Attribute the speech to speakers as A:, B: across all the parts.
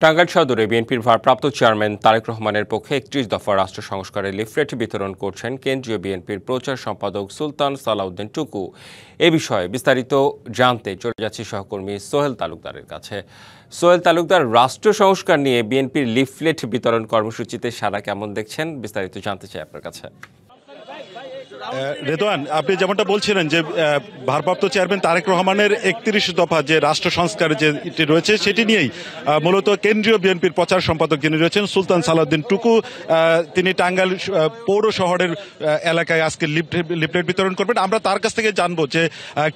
A: টাঙ্গাইল সদরে বিএনপির ভারপ্রাপ্ত চেয়ারম্যান তারেক রহমানের পক্ষে ৩১ দফা রাষ্ট্র সংস্কারের লিফলেট বিতরণ করছেন কেন্দ্রীয় বিএনপির প্রচার সম্পাদক সুলতান সালাউদ্দিন টুকু। এ বিষয়ে বিস্তারিত জানতে চলে যাচ্ছি সহকর্মী সোহেল তালুকদারের কাছে। সোহেল তালুকদার, রাষ্ট্র সংস্কার নিয়ে বিএনপির লিফলেট বিতরণ কর্মসূচিতে সাড়া কেমন দেখছেন, বিস্তারিত জানতে চাই আপনার কাছে।
B: রেদওয়ান, আপনি যেমনটা বলছিলেন যে ভারপ্রাপ্ত চেয়ারম্যান তারেক রহমানের ৩১ দফা যে রাষ্ট্র সংস্কার যেটি রয়েছে সেটি নিয়েই মূলত কেন্দ্রীয় বিএনপির প্রচার সম্পাদক যিনি রয়েছেন সুলতান সালাউদ্দিন টুকু, তিনি টাঙ্গাইল পৌর শহরের এলাকায় আজকে লিফলেট বিতরণ করবেন। আমরা তার কাছ থেকে জানবো যে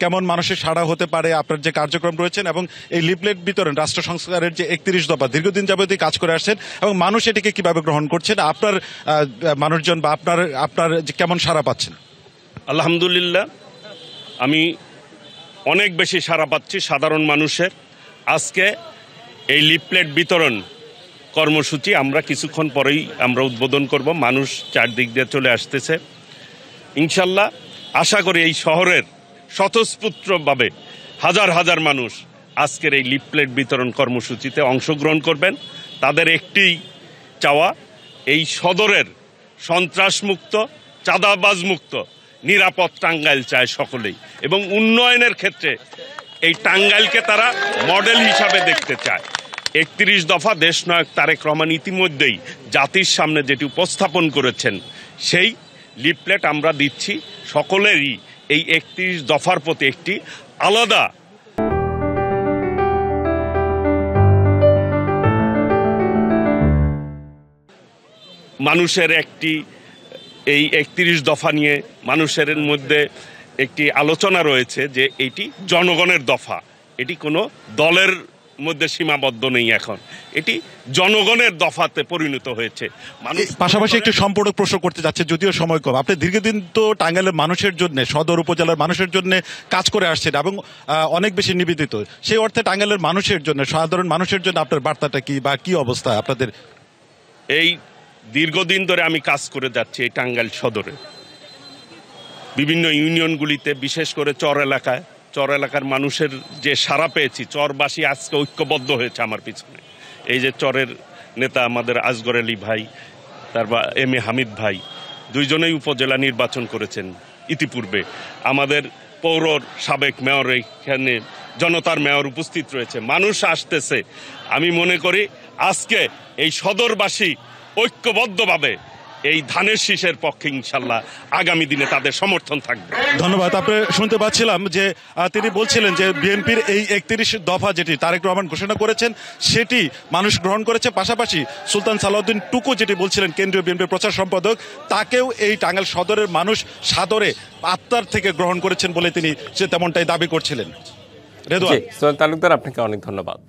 B: কেমন মানুষের সাড়া হতে পারে আপনার যে কার্যক্রম রয়েছেন এবং এই লিফলেট বিতরণ রাষ্ট্র সংস্কারের যে ৩১ দফা দীর্ঘদিন যাবতীয় কাজ করে আসছেন এবং মানুষ এটিকে কিভাবে গ্রহণ করছেন, আপনার মানুষজন বা আপনার কেমন সাড়া পাচ্ছেন।
C: আলহামদুলিল্লাহ, আমি অনেক বেশি সাড়া পাচ্ছি সাধারণ মানুষের। আজকে এই লিফলেট বিতরণ কর্মসূচি আমরা কিছুক্ষণ পরেই আমরা উদ্বোধন করব। মানুষ চারদিক দিয়ে চলে আসতেছে। ইনশাল্লাহ আশা করি এই শহরের স্বতঃস্ফূর্তভাবে হাজার হাজার মানুষ আজকের এই লিফলেট বিতরণ কর্মসূচিতে অংশগ্রহণ করবেন। তাদের একটি চাওয়া, এই সদরের সন্ত্রাসমুক্ত, চাঁদাবাজমুক্ত নিরাপদ টাঙ্গাইল চায় সকলেই, এবং উন্নয়নের ক্ষেত্রে এই টাঙ্গাইলকে তারা মডেল হিসাবে দেখতে চায়। ৩১ দফা দেশনায়ক তারেক রহমান ইতিমধ্যেই জাতির সামনে যেটি উপস্থাপন করেছেন, সেই লিফলেট আমরা দিচ্ছি। সকলেরই এই ৩১ দফার প্রতি একটি আলাদা মানুষের এই ৩১ দফা নিয়ে মানুষের মধ্যে একটি আলোচনা রয়েছে যে এটি জনগণের দফা, এটি কোনো দলের মধ্যে সীমাবদ্ধ নেই। এখন এটি জনগণের দফাতে পরিণত হয়েছে। মানুষ
B: পাশাপাশি একটু সম্পূরক প্রশ্ন করতে যাচ্ছে, যদিও সময় কম। আপনি দীর্ঘদিন তো টাঙ্গাইলের মানুষের জন্য, সদর উপজেলার মানুষের জন্য কাজ করে আসছেন এবং অনেক বেশি নিবেদিত। সেই অর্থে টাঙ্গাইলের মানুষের জন্য, সাধারণ মানুষের জন্য আপনার বার্তাটা কি বা কি অবস্থা আপনাদের?
C: এই দীর্ঘদিন ধরে আমি কাজ করে যাচ্ছি এই টাঙ্গাইল সদরে বিভিন্ন ইউনিয়নগুলিতে, বিশেষ করে চর এলাকার মানুষের যে সাড়া পেয়েছি। চরবাসী আজকে ঐক্যবদ্ধ হয়েছে আমার পিছনে। এই যে চরের নেতা আমাদের আসগর আলী ভাই, তারপর এম এ হামিদ ভাই, দুইজনেই উপজেলা নির্বাচন করেছেন ইতিপূর্বে। আমাদের পৌরর সাবেক মেয়র এখানে জনতার মেয়র উপস্থিত রয়েছে। মানুষ আসতেছে। আমি মনে করি আজকে এই সদরবাসী ঐক্যবদ্ধভাবে এই ধানের শীষের পক্ষে ইনশাল্লাহ আগামী দিনে তাদের সমর্থন থাকবে।
B: ধন্যবাদ। আপনি শুনতে পাচ্ছিলাম যে তিনি বলছিলেন যে বিএনপির এই ৩১ দফা যেটি তারেক রহমান ঘোষণা করেছেন সেটি মানুষ গ্রহণ করেছে। পাশাপাশি সুলতান সালাউদ্দিন টুকু যেটি বলছিলেন কেন্দ্রীয় বিএনপির প্রচার সম্পাদক, তাকেও এই টাঙ্গাইল সদরের মানুষ সাদরে আত্মার থেকে গ্রহণ করেছেন বলে তিনি তেমনটাই দাবি করছিলেন। রেদওয়ান,
A: সোহেল তালুকদার, আপনাকে অনেক ধন্যবাদ।